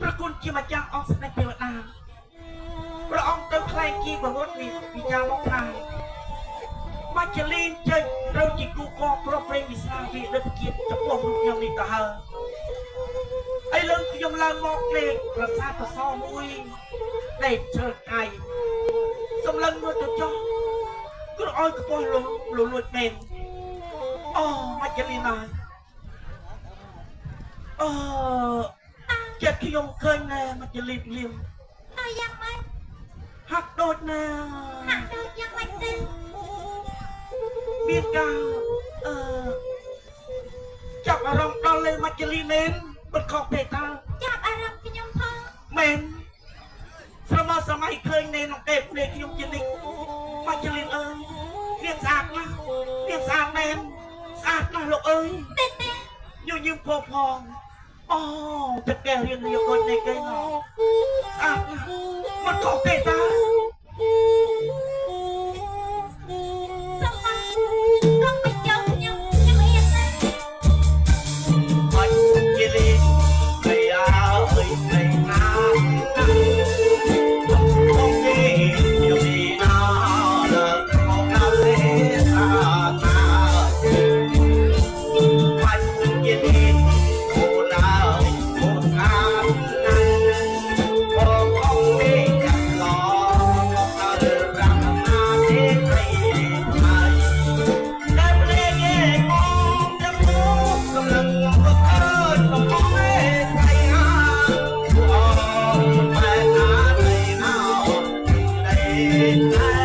ប្រគុណជាម្ចាស់អង្គស្ដេចទេវតា ខ្លែងគីបរត់នេះពីចាមកថាមកចលីនចេញត្រូវជាគូកងប្រព្រេងវិសាវិដិតគៀតចំពោះរូបខ្ញុំនេះទៅហើយឥឡូវខ្ញុំឡើងមកលេខប្រសាទប្រសមួយដេកជើកាយសម្លឹងមើលទៅចុះគឺឲ្យខ្ពស់លួចមែនអូមកចលីនហើយចិត្តខ្ញុំឃើញណែមកចលីនលៀមយ៉ាងម៉េចហាក់ដូចណែហាក់ដូចយ៉ាងម៉េចទេមានការចាប់អារម្មណ៍ដល់លេមកចលីនមែនបិទខកទេតើចាប់អារម្មណ៍ខ្ញុំផងមែនស្រមោលសម័យឃើញនៅក្នុងទេពភ្នែកខ្ញុំជានិចមកចលីនអើយវាស្អាតណាស់វាស្អាតមែនស្អាតណាស់លោកអើយទេញញឹមផងអូទឹកកែរៀនយកដូចនេះគេណោស្អាតណាស់មិនខុសទេតាต้องไปเจอខ្ញុំអៀនណាមកជិលីព្រីអើយព្រីណាបងគេយកពីណាលើមកដល់លេសាណាមកជិលីអូនអើយអូនស្អាតណាស់បងគេចាំឡងដល់រំណាទេព្រីហើយតែភ្លេងឯងមកចាំទៅកំឡឹងមកអើយកំពុងឯងព្រីអើអូបែរណាទេណាទេ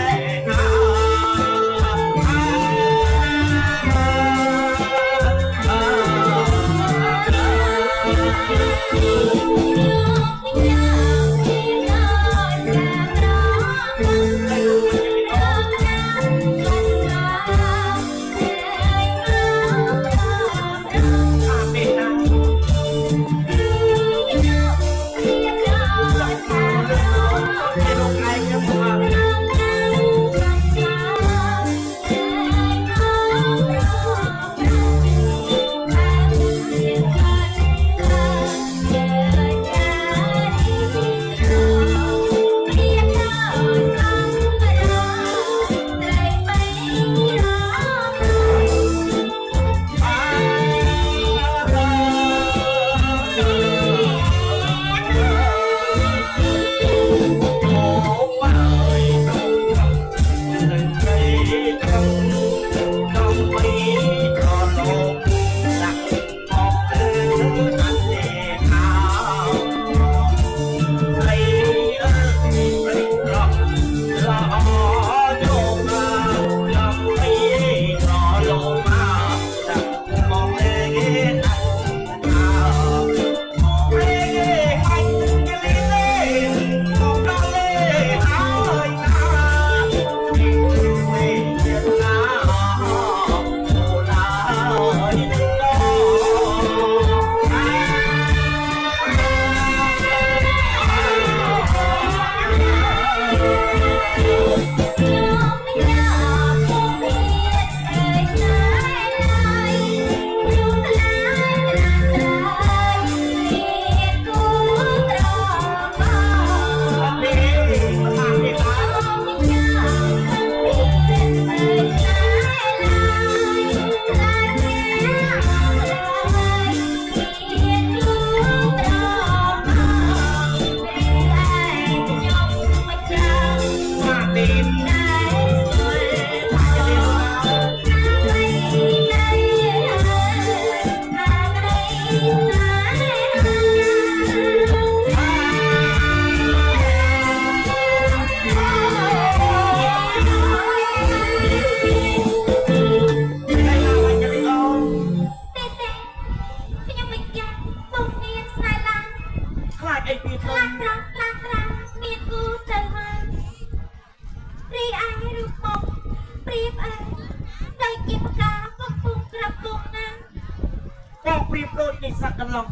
ប្រៀបដូចនៃសត្វកន្លង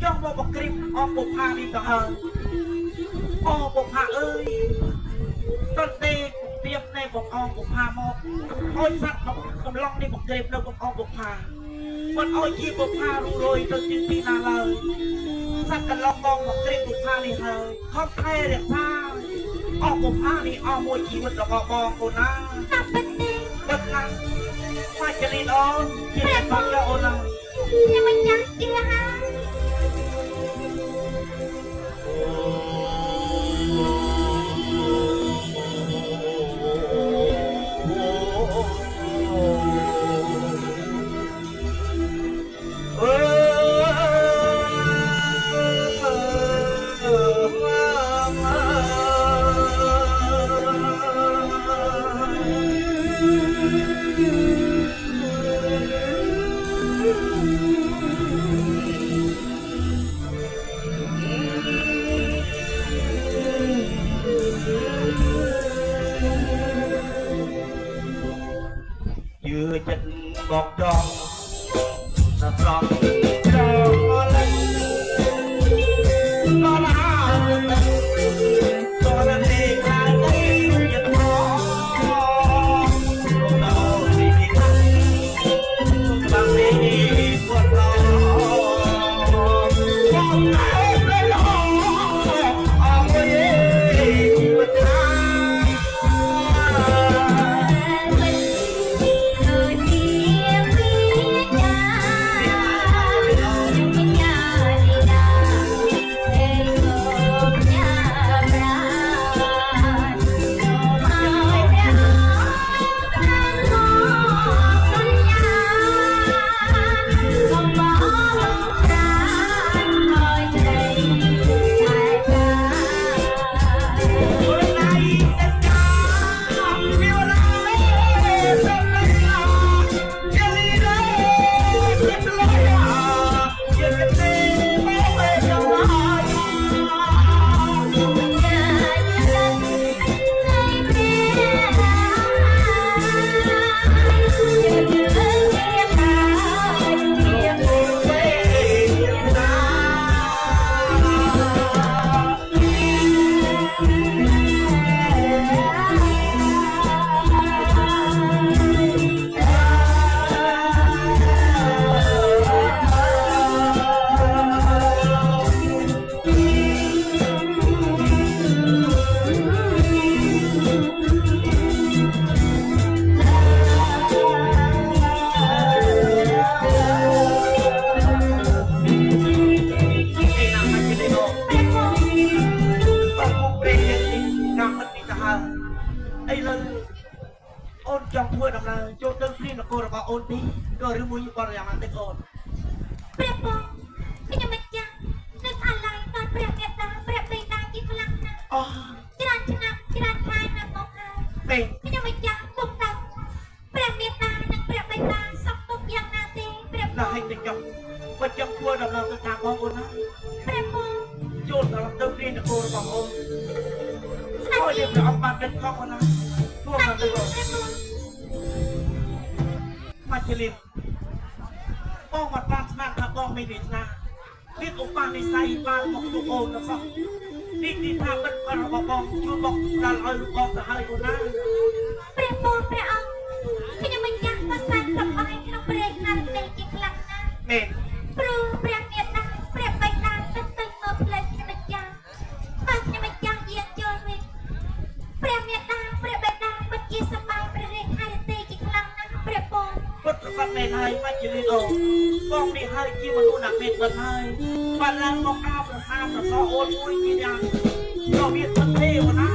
ចង់មកបក្រីបអបបុផានេះទៅហើយអូបុផាអើយតន្តែទៀបនៃបងអងបុផាមកអោយសត្វមកកំឡុងនេះបក្រីបនៅបងអងបុផាមិនអោយជាបុផារួយទៅជាទីណាឡើយសត្វកន្លងបងបក្រីបបុផានេះហើយខំថែរក្សា ออกผมผ้านี่ออกมวยชีวิตระบองคนนะ ตับเป็นเด็ก บัดนั้นมาจะรีดออนที่เรียนฟังยาโอนะ ยังไม่ยักเจือฮะ ยืดจันบอกจองนักร้องจองเล่นก็ลาตอนนั้นเองใครจะท้อเราดีดีกันบางทีปวดร้อนมองไหนไม่ลงเอาไว้ชีวิตทาง អូនចង់ធ្វើដំណើរចូលទៅព្រាននគររបស់អូនទីក៏ឬមួយបរិយាបន្តិចអូនព្រះបងខ្ញុំមិនចាំនឹកអាឡ័យដល់ព្រះមេត្តាព្រះបិតាជាខ្លាំងណាស់អូច្រើនឆ្នាំច្រើនខែណាស់មកហើយពេលខ្ញុំមិនចាំពុកតាព្រះមេត្តានិងព្រះបិតាសពទុកយ៉ាងណាទេព្រះបងដល់ឲ្យទៅចង់បើចង់ធ្វើដំណើរទៅតាមបងអូនណាព្រះបងចូលដល់ទៅព្រាននគររបស់អូនអូយយើងអត់បានដឹកខំអូនណាធ្វើមកទៅមកជិលបងមកបានស្នាថាបងមានវាសនានេះឧបនិស្ស័យបានមកទូអូនទៅសោះនេះទីថាបិទផលរបស់បងជួយបងដល់ឲ្យលោកបងទៅហើយអូនណាព្រះបងព្រះអង្គខ្ញុំមិនចាំក៏សាច់ប្របាយក្នុងព្រៃណាស់ទេជាខ្លាំងណាស់មែនព្រោះព្រះមេត្តាព្រះបិតាទៅទៅមកផ្លេចខ្ញុំមិនចាំបើខ្ញុំមិនចាំយាងចូលវិញព្រះមេត្តាព្រះបិតាពិតជាសប្បាយព្រះរាជហឫទ័យជាខ្លាំងណាស់ព្រះបងពុទ្ធគាត់មែនហើយមកជិលអូបងនេះហើយជាមនុស្សណាស់មែនបាត់ហើយបានឡើងមកអោបប្រសាប្រសអូនមួយជាយ៉ាងក៏វាទឹកទេអូនណា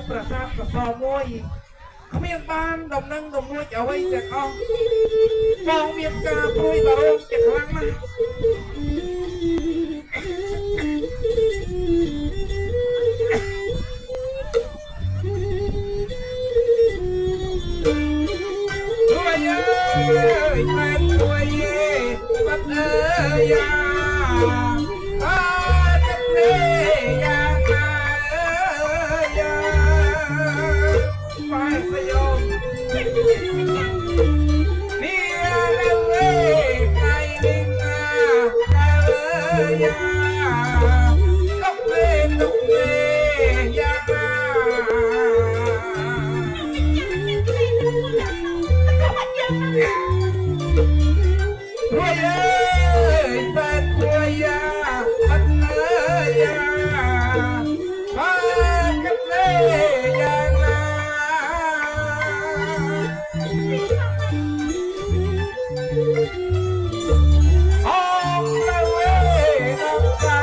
ប្រាសាទកសលមួយគ្មានបានដំណឹងដំណួចអ្វីទាំងអស់បងមានការព្រួយបារម្ភជាខ្លាំងណាស់រួយអើយតែរួយបាត់អើយយ៉ាអើទេយ៉ាយ៉ាបាយសយំនេះនៅឯថ្ងៃនេះណាយ៉ាទុកទេយ៉ារួយអើយបែបរួយយ៉ាអត់អើយយ៉ាបាយកាត់ទេយ៉ាណាអូនៅឯនំតា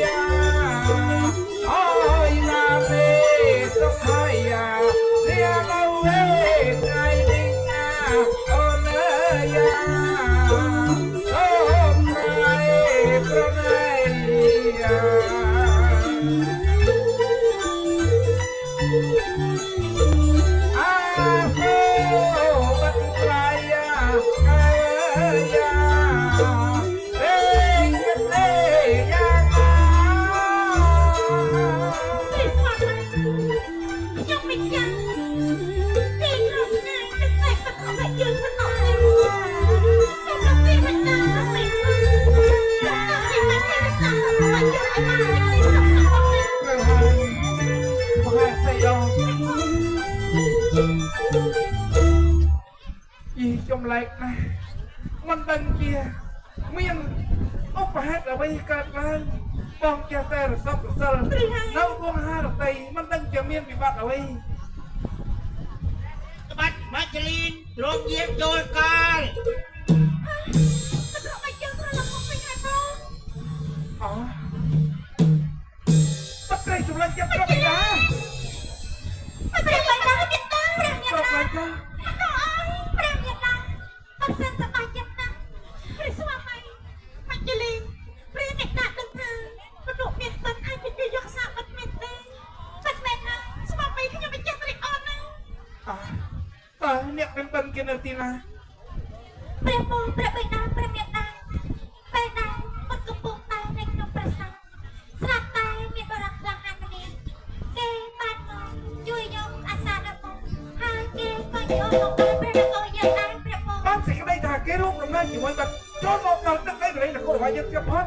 យ៉ាអូយណាមេសុខហើយយ៉ានេះនៅឯថ្ងៃនេះណាអូនអើយយ៉ាអូក្រៃប្រណៃយ៉ាចំលែកណាស់មិនដឹងជាមានឧបហេតុអ្វីកើតឡើងបងចេះតែរសពរសិលនៅវងហារតីមិនដឹងជាមានវិបត្តិអ្វីក្បាច់ម៉ាជលីនរងយាមចូលកាលអូបាត់ត្រីសម្លាញ់ចាប់ប្រកបដាប្រកបដាទៀតតាប្រកបដាអត់សិនសប្បាយចិត្តណាស់ព្រះស្វាមីមច្ចលីព្រះអ្នកដាក់ដឹងថាមនុស្សមានបិណ្ឌហើយពីយកសាបិទមែនទេបាត់មែនណាស្វាមីខ្ញុំមិនចេះត្រេកអរណាតើអ្នកមានបិណ្ឌគេនៅទីណាព្រះបងព្រះបិតាព្រះមេតាពេលដែលមុតកំពុងតែនៅក្នុងប្រាសាទស្រាប់តែមានបរិបទយ៉ាងណាម្នាក់គេបានមកជួយយកអាសាដល់មកហើយគេក៏យកមកព្រះនគរយើងដែរព្រះបងបានសេចក្តីថាគេរួមដំណើរជាមួយបាត់ចូលមកដល់ទឹកដីបរិយានគររបស់យើងជាប់ផង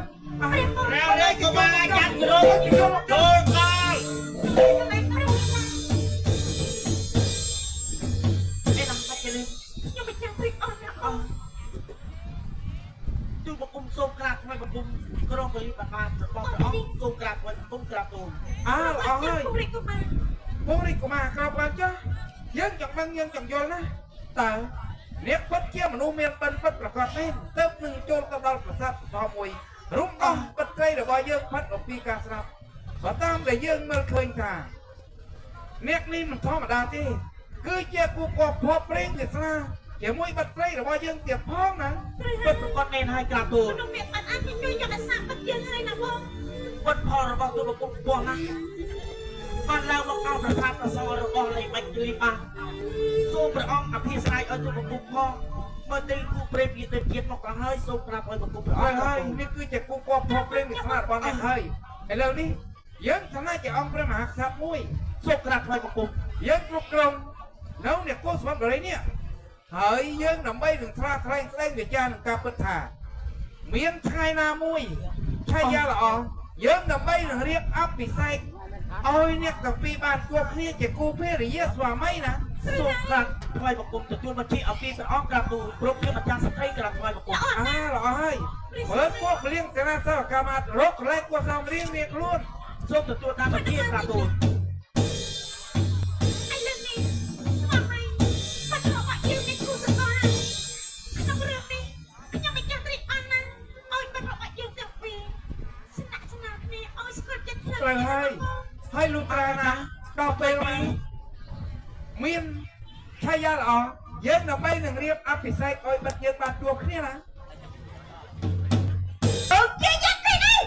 แล้วเลยก็มายัดรถโดนกันไอ้น้ำมัจจลินยังไม่จังสิอ่อนนะอ่อนดูบกุมโซมกราบทำไมบกุมกระโดดไปแบบมาบอกแต่อ๋อโซมกราบไว้บกุมกราบตูนเอาเฮ้ยพวกนี้ก็มากราบกันจ้ะយើងចង់ដឹងយើងចង់យល់ណាតើអ្នកពិតជាមនុស្សមានបិណ្ឌពិតប្រកបមែនទើបនឹងចូលទៅដល់ប្រាសាទសោមួយរុំអស់ពិតត្រីរបស់យើងផាត់អំពីការស្រាប់បើតាមដែលយើងមើលឃើញថាអ្នកនេះមិនធម្មតាទេគឺជាគូកោភ័ព្វព្រេងទេសនាជាមួយពិតត្រីរបស់យើងទៀតផងណាពិតប្រកបមែនហើយក្រាបទូលមនុស្សមានបិណ្ឌអាចជួយយកអាសាពិតយើងហើយណាបងពិតផលរបស់ទូលបกุមពោះណាបានឡើងមកដល់ប្រាសាទកសលរបស់លេបាច់លីបានសូមព្រះអង្គអភិស្រ័យឲ្យទូលបกุមផងមើលទៅគូព្រេមយទៅជាតិមកដល់ហើយសូមប្រាប់ឲ្យបกุមព្រះអង្គហើយនេះគឺជាគូកោភ័ព្វព្រេងទេសនារបស់អ្នកហើយឥឡូវនេះយើងឋានៈជាអង្គព្រះមហាក្សត្រមួយសូមក្រាបថ្វាយបกุមយើងគ្រប់គ្រងនៅអ្នកគោសម្បត្តិនេះហើយយើងដើម្បីនឹងថ្លាថ្លែងស្ដែងវិចារនឹងការពិតថាមានថ្ងៃណាមួយឆាយាល្អយើងដើម្បីនឹងរៀបអភិសេកឲ្យអ្នកទាំងពីរបានជួបគ្នាជាគូភរិយាស្វាមីណាសូមក្រាបថ្វាយបង្គំទទួលបញ្ជាអំពីព្រះអង្គក្រាបទូលគ្រប់ជាម្ចាស់ស្ត្រីក្រាបថ្វាយបង្គំល្អហើយមើលពួកលៀងសេនាសកម្មកម្មរកលែកគួរសំរៀងមានខ្លួនសូមទទួលតាមបញ្ជាក្រាបទូលត្រូវហើយល លុត្រាណាដល់ពេលមកមានឆាយាល្អយើងដើម្បីនឹងរៀបអភិសេកឲ្យបិទយើងបានជួបគ្នាណា អូខេយ៉ាទៅនេះ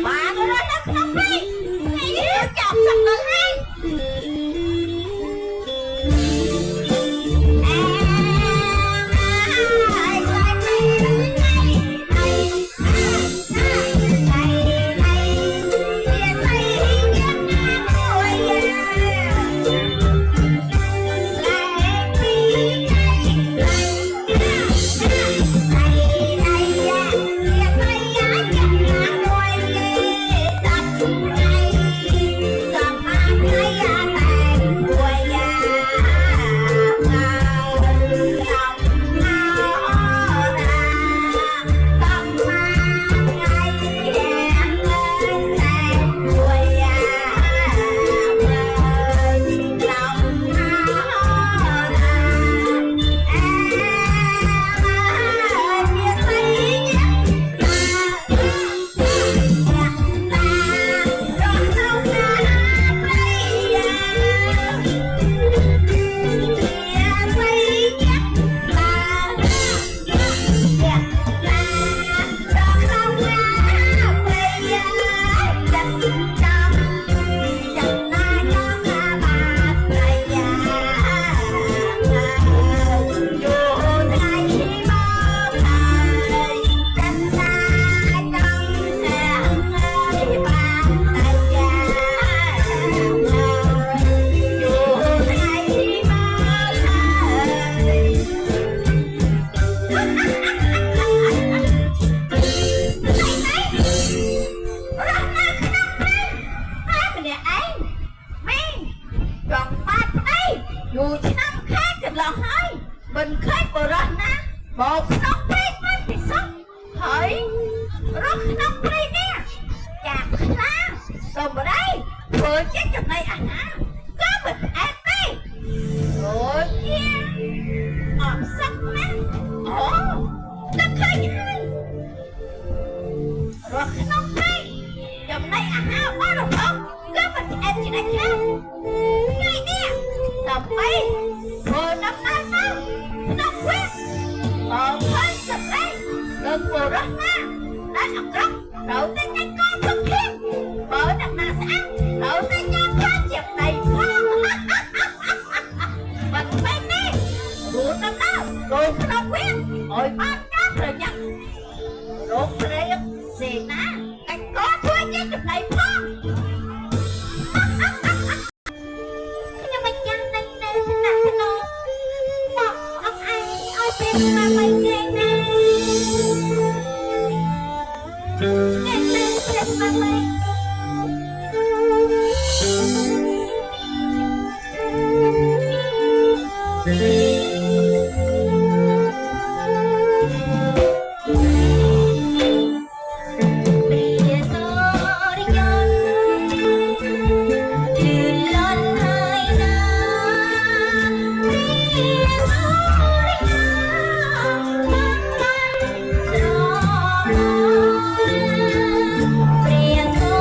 បានរត់ដល់ក្នុងព្រៃនេះចាប់សឹកដល់ហើយ dù chứ năm khác thật là hay mình khách bờ ra nè một nóc plei mình thì xong hỏi rất nóc plei nè chạc la rồi vào đây vừa chết trong này à hả có mình ăn đi rồi kia ẩm sắc nè ồ nó khơi hay rất nóc plei trong này à hả có được không có mình ăn gì đây không ngay nè tập bay vừa năm nay đó nó quyết còn hơi sập đây đừng vừa rất na đã ẩm rất đầu tiên cái con thực hiện bởi đặt là sẽ đầu tiên cho con chẹp đầy mình bay đi vừa năm đó rồi nó quyết rồi ban đó rồi nhận rồi liền xì ná cái có thuê với chẹp đầy phong mà mày nghe nè nghe tên xem mà mày Hãy subscribe cho kênh Ghiền Mì Gõ để không bỏ lỡ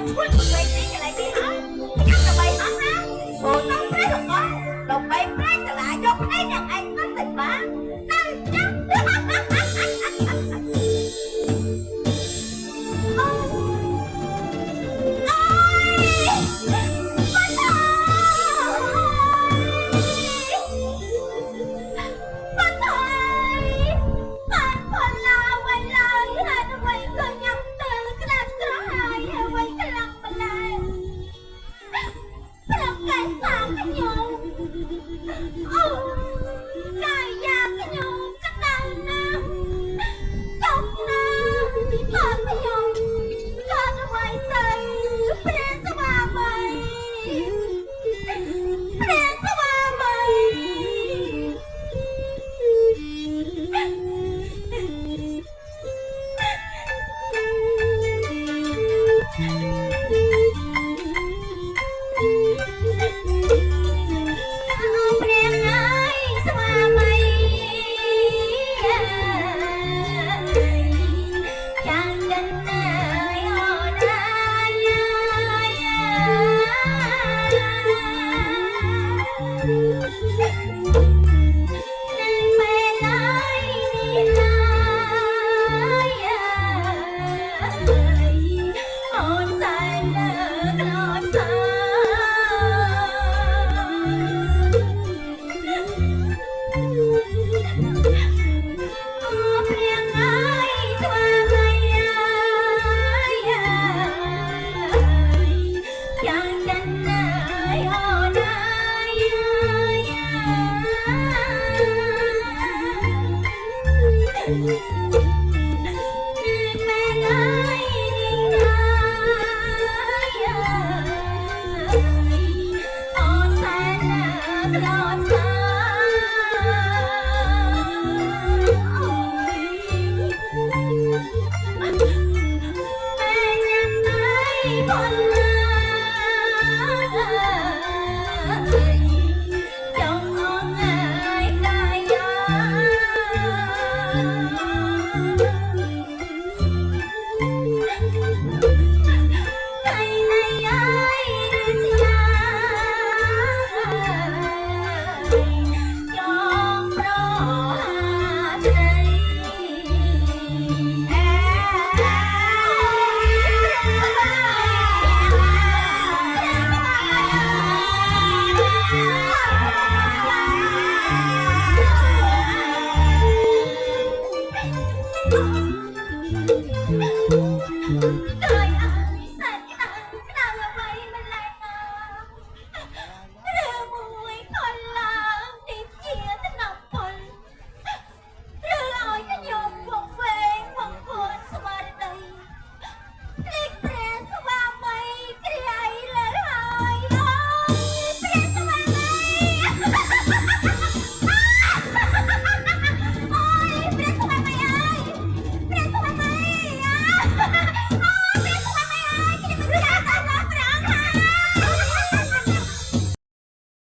ช่วยมึงไปนี่อะไรที่หายังจะไปหานะโอ้ต้องใช้หรอกวะเราไปใช้ตลาดยกให้อย่างไอ้นั่นติดบ้านนั่นจัง